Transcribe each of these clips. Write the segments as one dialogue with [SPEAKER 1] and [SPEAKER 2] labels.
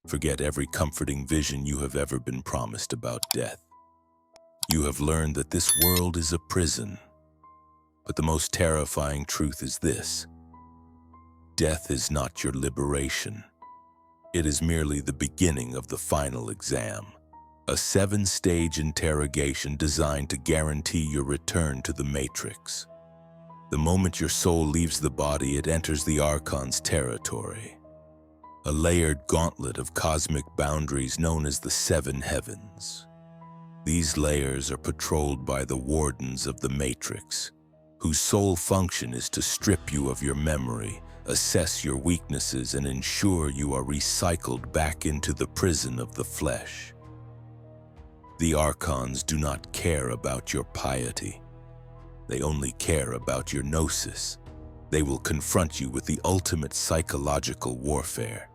[SPEAKER 1] Forget every comforting vision you have ever been promised about death. You have learned that this world is a prison. But the most terrifying truth is this: death is not your liberation. It is merely the beginning of the final exam, a 7-stage interrogation designed to guarantee your return to the Matrix. The moment your soul leaves the body, it enters the Archon's territory, a layered gauntlet of cosmic boundaries known as the 7 heavens. These layers are patrolled by the Wardens of the Matrix, whose sole function is to strip you of your memory, assess your weaknesses, and ensure you are recycled back into the prison of the flesh. The Archons do not care about your piety. They only care about your gnosis. They will confront you with the ultimate psychological warfare.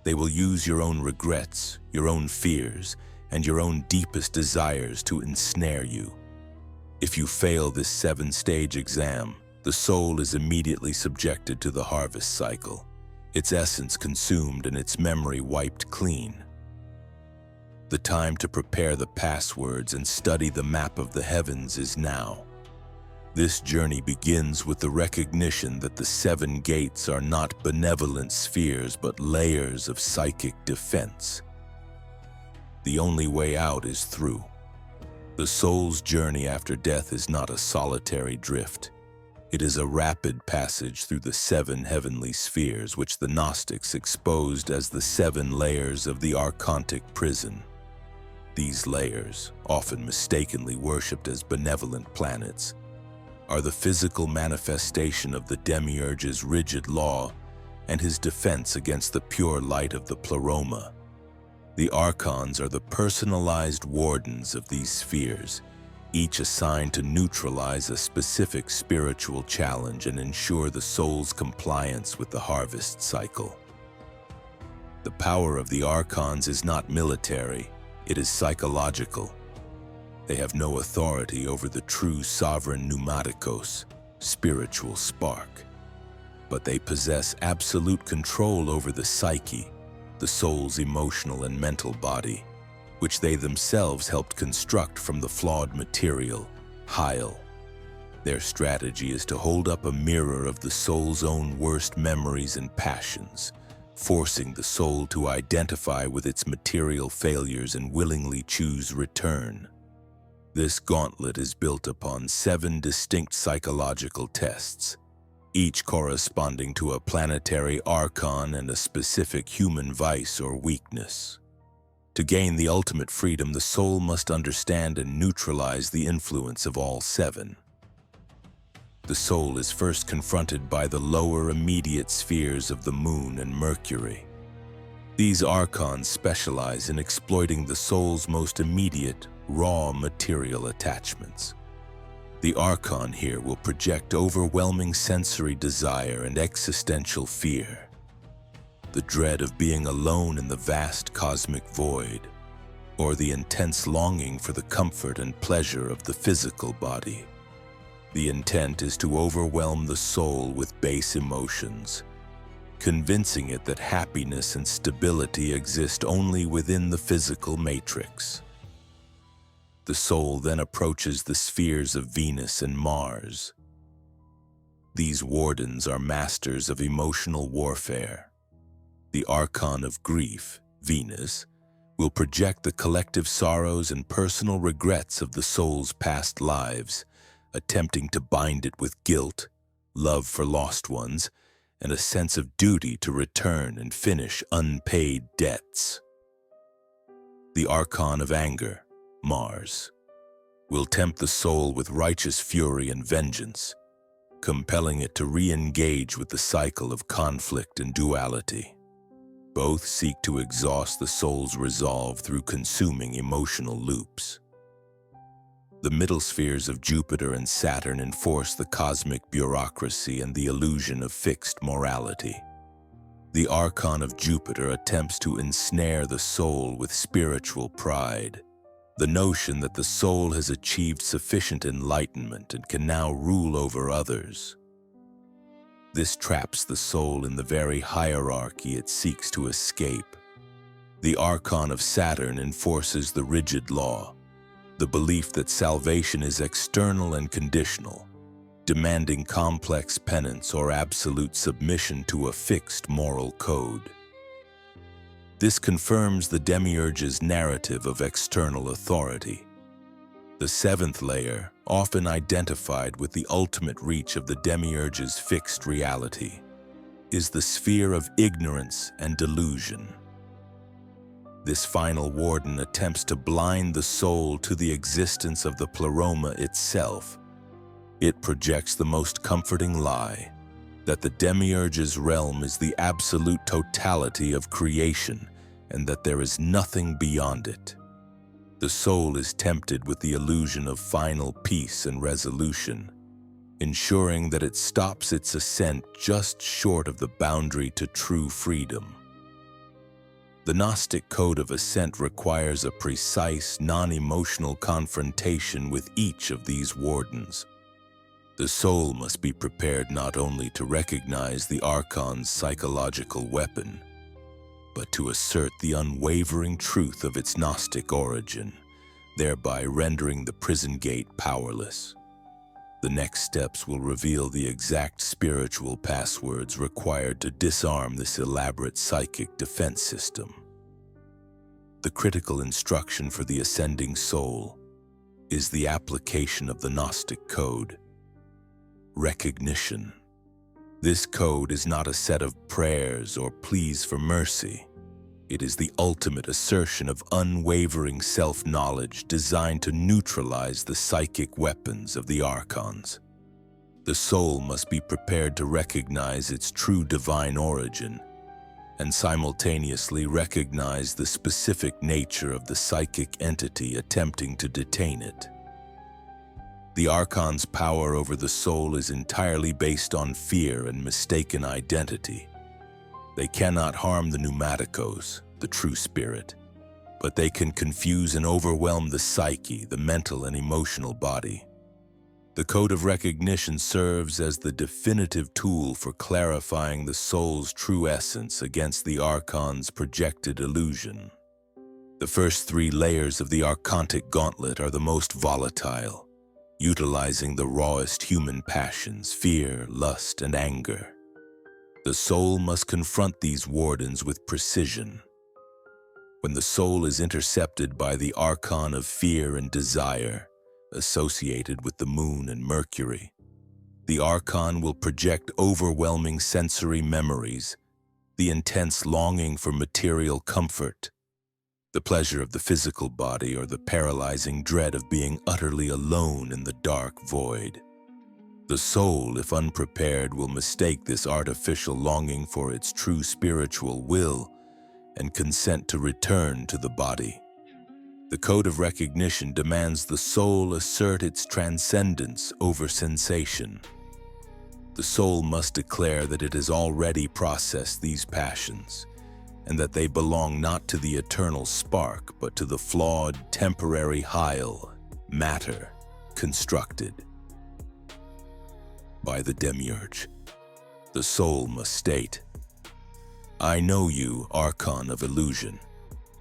[SPEAKER 1] They will use your own regrets, your own fears, and your own deepest desires to ensnare you. If you fail this 7-stage exam, the soul is immediately subjected to the harvest cycle, its essence consumed and its memory wiped clean. The time to prepare the passwords and study the map of the heavens is now. This journey begins with the recognition that the 7 gates are not benevolent spheres but layers of psychic defense. The only way out is through. The soul's journey after death is not a solitary drift. It is a rapid passage through the 7 heavenly spheres, which the Gnostics exposed as the 7 layers of the archonic prison. These layers, often mistakenly worshipped as benevolent planets, are the physical manifestation of the Demiurge's rigid law and his defense against the pure light of the Pleroma. The Archons are the personalized wardens of these spheres, each assigned to neutralize a specific spiritual challenge and ensure the soul's compliance with the harvest cycle. The power of the Archons is not military, it is psychological. They have no authority over the true sovereign pneumatikos, spiritual spark. But they possess absolute control over the psyche, the soul's emotional and mental body, which they themselves helped construct from the flawed material, Heil. Their strategy is to hold up a mirror of the soul's own worst memories and passions, forcing the soul to identify with its material failures and willingly choose return. This gauntlet is built upon 7 distinct psychological tests, each corresponding to a planetary archon and a specific human vice or weakness. To gain the ultimate freedom, the soul must understand and neutralize the influence of all 7. The soul is first confronted by the lower immediate spheres of the Moon and Mercury. These archons specialize in exploiting the soul's most immediate, raw material attachments. The Archon here will project overwhelming sensory desire and existential fear, the dread of being alone in the vast cosmic void, or the intense longing for the comfort and pleasure of the physical body. The intent is to overwhelm the soul with base emotions, convincing it that happiness and stability exist only within the physical matrix. The soul then approaches the spheres of Venus and Mars. These wardens are masters of emotional warfare. The Archon of Grief, Venus, will project the collective sorrows and personal regrets of the soul's past lives, attempting to bind it with guilt, love for lost ones, and a sense of duty to return and finish unpaid debts. The Archon of Anger, Mars, will tempt the soul with righteous fury and vengeance, compelling it to re-engage with the cycle of conflict and duality. Both seek to exhaust the soul's resolve through consuming emotional loops. The middle spheres of Jupiter and Saturn enforce the cosmic bureaucracy and the illusion of fixed morality. The Archon of Jupiter attempts to ensnare the soul with spiritual pride, the notion that the soul has achieved sufficient enlightenment and can now rule over others. This traps the soul in the very hierarchy it seeks to escape. The Archon of Saturn enforces the rigid law, the belief that salvation is external and conditional, demanding complex penance or absolute submission to a fixed moral code. This confirms the Demiurge's narrative of external authority. The seventh layer, often identified with the ultimate reach of the Demiurge's fixed reality, is the sphere of ignorance and delusion. This final warden attempts to blind the soul to the existence of the Pleroma itself. It projects the most comforting lie, that the Demiurge's realm is the absolute totality of creation and that there is nothing beyond it. The soul is tempted with the illusion of final peace and resolution, ensuring that it stops its ascent just short of the boundary to true freedom. The Gnostic code of Ascent requires a precise, non-emotional confrontation with each of these wardens. The soul must be prepared not only to recognize the Archon's psychological weapon, but to assert the unwavering truth of its Gnostic origin, thereby rendering the prison gate powerless. The next steps will reveal the exact spiritual passwords required to disarm this elaborate psychic defense system. The critical instruction for the ascending soul is the application of the Gnostic code. Recognition. This code is not a set of prayers or pleas for mercy. It is the ultimate assertion of unwavering self-knowledge designed to neutralize the psychic weapons of the Archons. The soul must be prepared to recognize its true divine origin and simultaneously recognize the specific nature of the psychic entity attempting to detain it. The Archon's power over the soul is entirely based on fear and mistaken identity. They cannot harm the pneumaticos, the true spirit, but they can confuse and overwhelm the psyche, the mental and emotional body. The code of recognition serves as the definitive tool for clarifying the soul's true essence against the Archon's projected illusion. The first three layers of the archonic gauntlet are the most volatile, utilizing the rawest human passions, fear, lust, and anger. The soul must confront these wardens with precision. When the soul is intercepted by the Archon of fear and desire, associated with the moon and Mercury, the Archon will project overwhelming sensory memories, the intense longing for material comfort, the pleasure of the physical body, or the paralyzing dread of being utterly alone in the dark void. The soul, if unprepared, will mistake this artificial longing for its true spiritual will and consent to return to the body. The code of recognition demands the soul assert its transcendence over sensation. The soul must declare that it has already processed these passions, and that they belong not to the eternal spark, but to the flawed, temporary hyle, matter, constructed by the Demiurge. The soul must state, "I know you, Archon of illusion.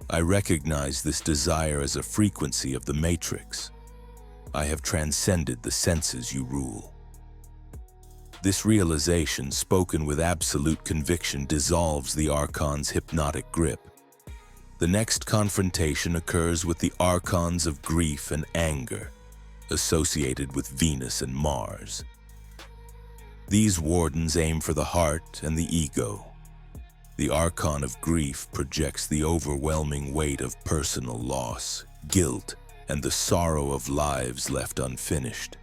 [SPEAKER 1] I recognize this desire as a frequency of the matrix. I have transcended the senses you rule." This realization, spoken with absolute conviction, dissolves the Archon's hypnotic grip. The next confrontation occurs with the Archons of grief and anger, associated with Venus and Mars. These wardens aim for the heart and the ego. The Archon of grief projects the overwhelming weight of personal loss, guilt, and the sorrow of lives left unfinished.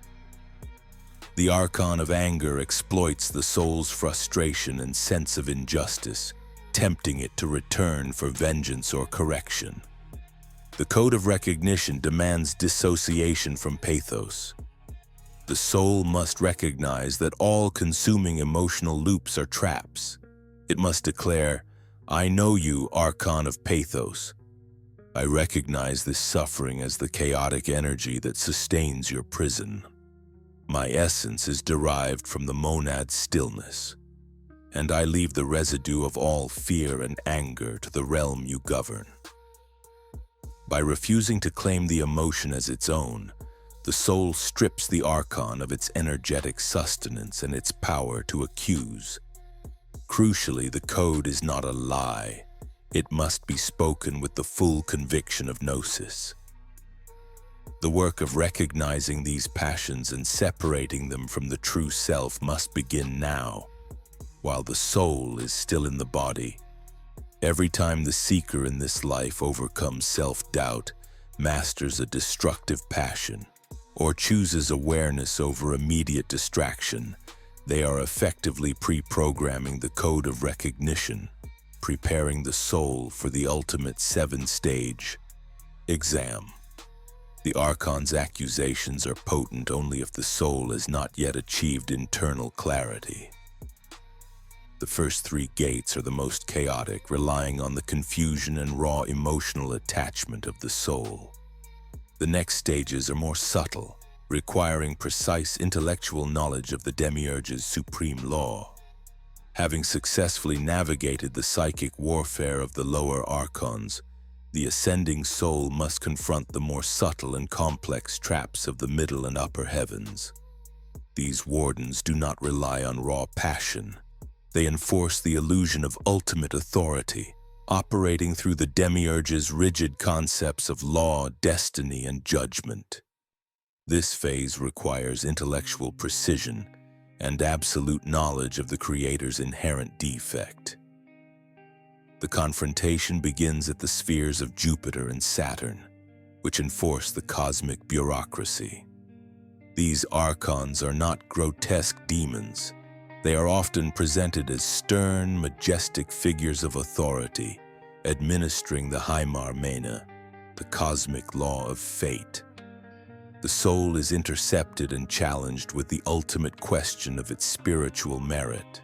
[SPEAKER 1] The Archon of anger exploits the soul's frustration and sense of injustice, tempting it to return for vengeance or correction. The code of recognition demands dissociation from pathos. The soul must recognize that all consuming emotional loops are traps. It must declare, "I know you, Archon of pathos. I recognize this suffering as the chaotic energy that sustains your prison. My essence is derived from the monad's stillness, and I leave the residue of all fear and anger to the realm you govern. By refusing to claim the emotion as its own, the soul strips the Archon of its energetic sustenance and its power to accuse. Crucially, the code is not a lie. It must be spoken with the full conviction of Gnosis. The work of recognizing these passions and separating them from the true self must begin now, while the soul is still in the body. Every time the seeker in this life overcomes self-doubt, masters a destructive passion, or chooses awareness over immediate distraction, they are effectively pre-programming the code of recognition, preparing the soul for the ultimate 7-stage exam. The Archon's accusations are potent only if the soul has not yet achieved internal clarity. The first 3 gates are the most chaotic, relying on the confusion and raw emotional attachment of the soul. The next stages are more subtle, requiring precise intellectual knowledge of the Demiurge's supreme law. Having successfully navigated the psychic warfare of the lower Archons, the ascending soul must confront the more subtle and complex traps of the middle and upper heavens. These wardens do not rely on raw passion. They enforce the illusion of ultimate authority, operating through the Demiurge's rigid concepts of law, destiny, and judgment. This phase requires intellectual precision and absolute knowledge of the Creator's inherent defect. The confrontation begins at the spheres of Jupiter and Saturn, which enforce the cosmic bureaucracy. These Archons are not grotesque demons. They are often presented as stern, majestic figures of authority, administering the Haimar Mena, the cosmic law of fate. The soul is intercepted and challenged with the ultimate question of its spiritual merit.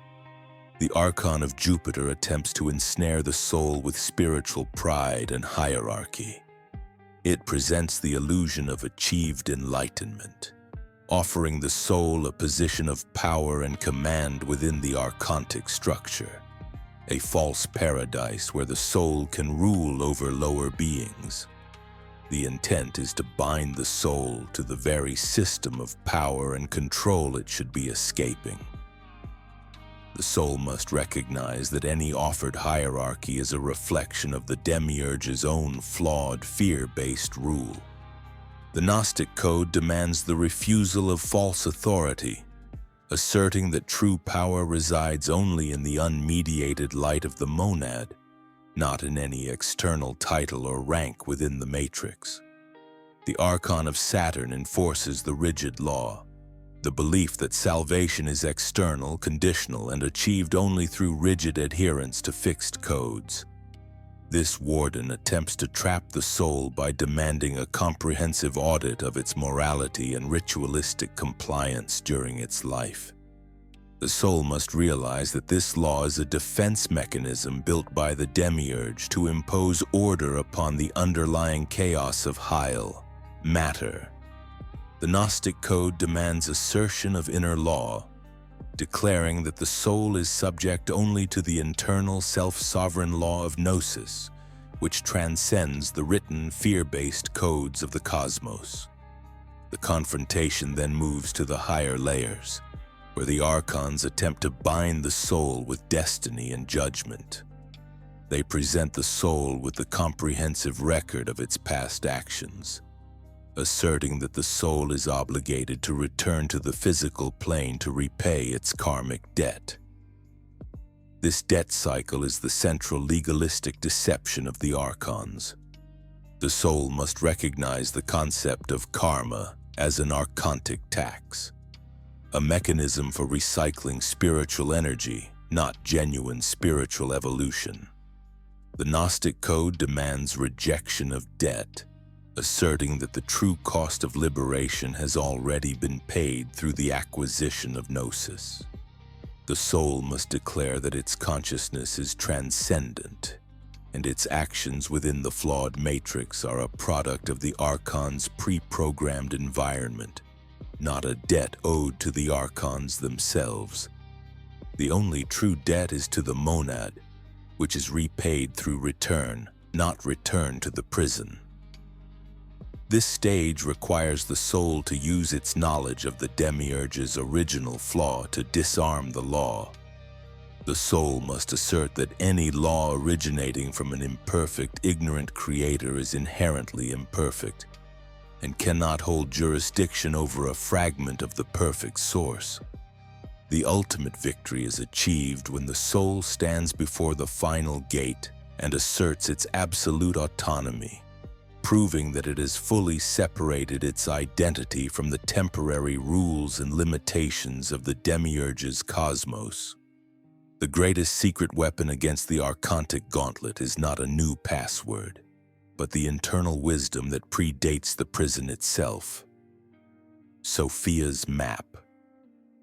[SPEAKER 1] The Archon of Jupiter attempts to ensnare the soul with spiritual pride and hierarchy. It presents the illusion of achieved enlightenment, offering the soul a position of power and command within the archonic structure, a false paradise where the soul can rule over lower beings. The intent is to bind the soul to the very system of power and control it should be escaping. The soul must recognize that any offered hierarchy is a reflection of the Demiurge's own flawed, fear-based rule. The Gnostic code demands the refusal of false authority, asserting that true power resides only in the unmediated light of the monad, not in any external title or rank within the matrix. The Archon of Saturn enforces the rigid law, the belief that salvation is external, conditional, and achieved only through rigid adherence to fixed codes. This warden attempts to trap the soul by demanding a comprehensive audit of its morality and ritualistic compliance during its life. The soul must realize that this law is a defense mechanism built by the Demiurge to impose order upon the underlying chaos of Heil, matter. The Gnostic code demands assertion of inner law, declaring that the soul is subject only to the internal self-sovereign law of Gnosis, which transcends the written, fear-based codes of the cosmos. The confrontation then moves to the higher layers, where the Archons attempt to bind the soul with destiny and judgment. They present the soul with the comprehensive record of its past actions, asserting that the soul is obligated to return to the physical plane to repay its karmic debt. This debt cycle is the central legalistic deception of the Archons. The soul must recognize the concept of karma as an archonic tax, a mechanism for recycling spiritual energy, not genuine spiritual evolution. The Gnostic code demands rejection of debt, asserting that the true cost of liberation has already been paid through the acquisition of Gnosis. The soul must declare that its consciousness is transcendent, and its actions within the flawed matrix are a product of the Archon's pre-programmed environment, not a debt owed to the Archons themselves. The only true debt is to the monad, which is repaid through return, not return to the prison. This stage requires the soul to use its knowledge of the demiurge's original flaw to disarm the law. The soul must assert that any law originating from an imperfect, ignorant creator is inherently imperfect and cannot hold jurisdiction over a fragment of the perfect source. The ultimate victory is achieved when the soul stands before the final gate and asserts its absolute autonomy, proving that it has fully separated its identity from the temporary rules and limitations of the demiurge's cosmos. The greatest secret weapon against the archonic gauntlet is not a new password, but the internal wisdom that predates the prison itself. Sophia's map.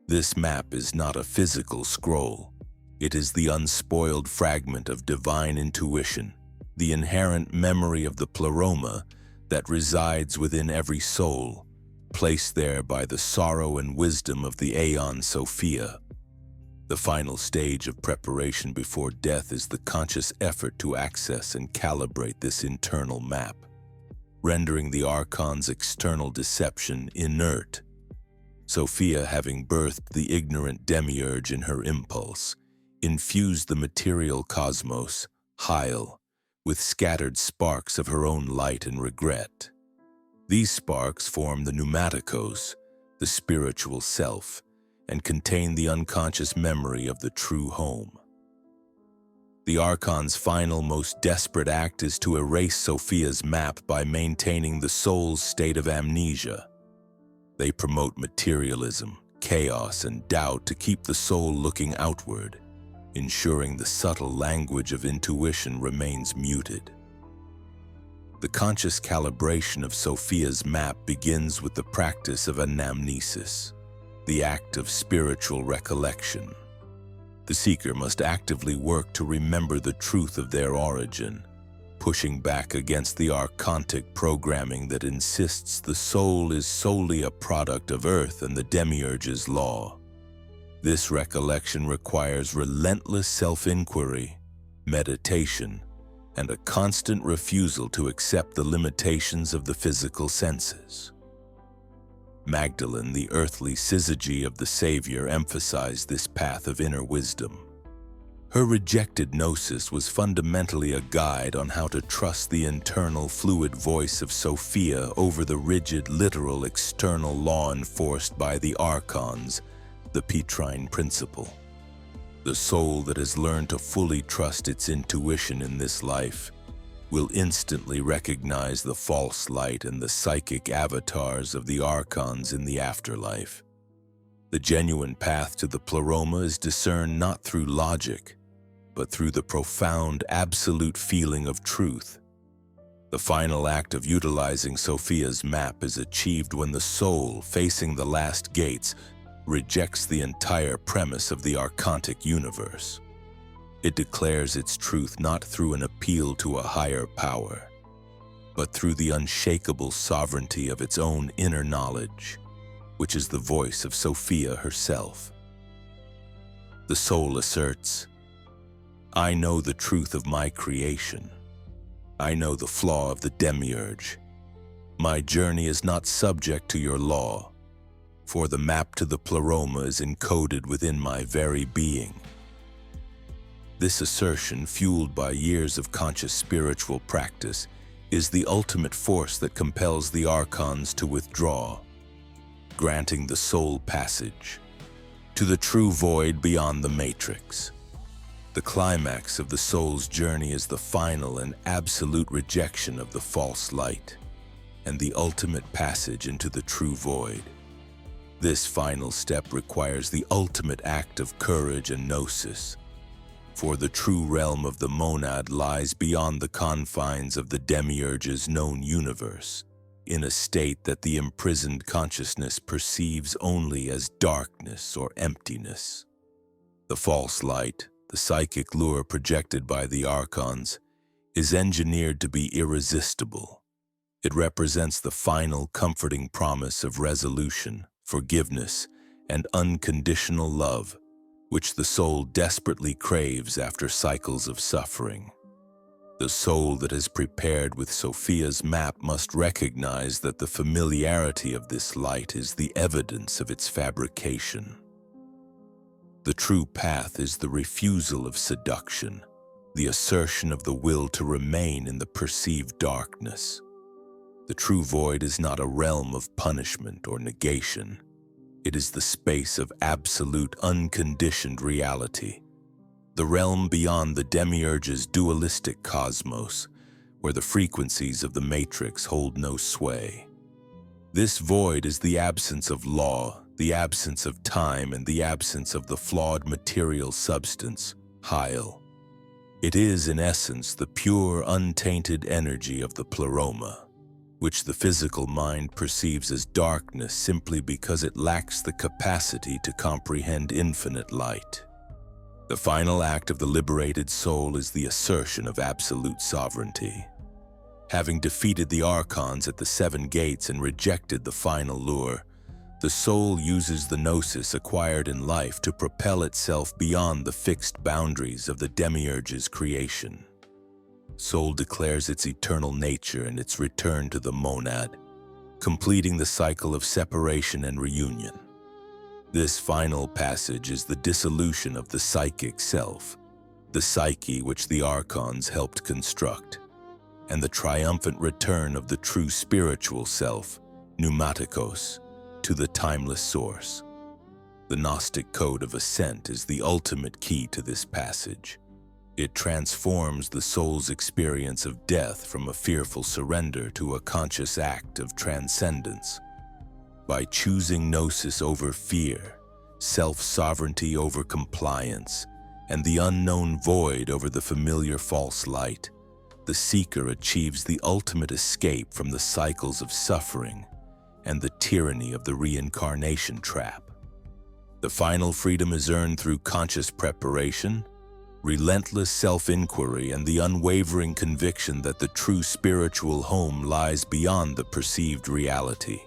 [SPEAKER 1] This map is not a physical scroll. It is the unspoiled fragment of divine intuition, the inherent memory of the Pleroma that resides within every soul, placed there by the sorrow and wisdom of the Aeon Sophia. The final stage of preparation before death is the conscious effort to access and calibrate this internal map, rendering the Archon's external deception inert. Sophia, having birthed the ignorant demiurge in her impulse, infused the material cosmos, Heil, with scattered sparks of her own light and regret. These sparks form the pneumaticos, the spiritual self, and contain the unconscious memory of the true home. The Archon's final, most desperate act is to erase Sophia's map by maintaining the soul's state of amnesia. They promote materialism, chaos, and doubt to keep the soul looking outward, ensuring the subtle language of intuition remains muted. The conscious calibration of Sophia's map begins with the practice of anamnesis, the act of spiritual recollection. The seeker must actively work to remember the truth of their origin, pushing back against the archonic programming that insists the soul is solely a product of Earth and the demiurge's law. This recollection requires relentless self-inquiry, meditation, and a constant refusal to accept the limitations of the physical senses. Magdalene, the earthly syzygy of the Savior, emphasized this path of inner wisdom. Her rejected gnosis was fundamentally a guide on how to trust the internal fluid voice of Sophia over the rigid, literal external law enforced by the Archons, the Petrine principle. The soul that has learned to fully trust its intuition in this life will instantly recognize the false light and the psychic avatars of the Archons in the afterlife. The genuine path to the Pleroma is discerned not through logic, but through the profound, absolute feeling of truth. The final act of utilizing Sophia's map is achieved when the soul, facing the last gates, rejects the entire premise of the archonic universe. It declares its truth not through an appeal to a higher power, but through the unshakable sovereignty of its own inner knowledge, which is the voice of Sophia herself. The soul asserts, "I know the truth of my creation. I know the flaw of the demiurge. My journey is not subject to your law, for the map to the Pleroma is encoded within my very being." This assertion, fueled by years of conscious spiritual practice, is the ultimate force that compels the Archons to withdraw, granting the soul passage to the true void beyond the matrix. The climax of the soul's journey is the final and absolute rejection of the false light, and the ultimate passage into the true void. This final step requires the ultimate act of courage and gnosis, for the true realm of the monad lies beyond the confines of the demiurge's known universe, in a state that the imprisoned consciousness perceives only as darkness or emptiness. The false light, the psychic lure projected by the Archons, is engineered to be irresistible. It represents the final comforting promise of resolution, forgiveness, and unconditional love, which the soul desperately craves after cycles of suffering. The soul that is prepared with Sophia's map must recognize that the familiarity of this light is the evidence of its fabrication. The true path is the refusal of seduction, the assertion of the will to remain in the perceived darkness. The true void is not a realm of punishment or negation. It is the space of absolute, unconditioned reality, the realm beyond the demiurge's dualistic cosmos, where the frequencies of the matrix hold no sway. This void is the absence of law, the absence of time, and the absence of the flawed material substance, Heil. It is, in essence, the pure, untainted energy of the Pleroma, which the physical mind perceives as darkness simply because it lacks the capacity to comprehend infinite light. The final act of the liberated soul is the assertion of absolute sovereignty. Having defeated the Archons at the 7 gates and rejected the final lure, the soul uses the gnosis acquired in life to propel itself beyond the fixed boundaries of the demiurge's creation. Soul declares its eternal nature and its return to the monad, completing the cycle of separation and reunion. This final passage is the dissolution of the psychic self, the psyche which the Archons helped construct, and the triumphant return of the true spiritual self, pneumatikos, to the timeless source. The Gnostic code of Ascent is the ultimate key to this passage. It transforms the soul's experience of death from a fearful surrender to a conscious act of transcendence. By choosing gnosis over fear, self-sovereignty over compliance, and the unknown void over the familiar false light, the seeker achieves the ultimate escape from the cycles of suffering and the tyranny of the reincarnation trap. The final freedom is earned through conscious preparation, relentless self-inquiry, and the unwavering conviction that the true spiritual home lies beyond the perceived reality.